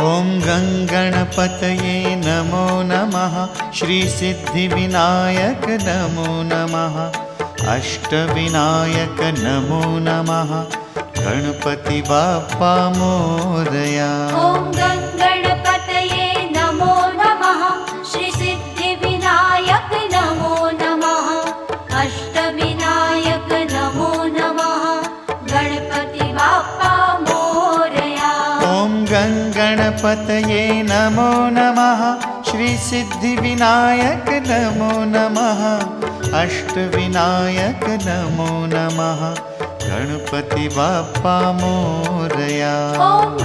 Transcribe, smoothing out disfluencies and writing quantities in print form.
ॐ गङ्गणपतये नमो नमः। श्रीसिद्धिविनायक नमो नमः। अष्टविनायक नमो नमः। गणपति बाप्पा मोरया। ॐ गङ्गणपतये नमो नमः। श्रीसिद्धिविनायक नमो नमः। अष्टविनायक नमो नमः। गणपति बाप्पा मोरया। ॐ गङ्गणपतये नमो नमः। श्रीसिद्धिविनायक नमो नमः। अष्टविनायक नमो नमः। गणपति बाप्पा मोरया। ॐ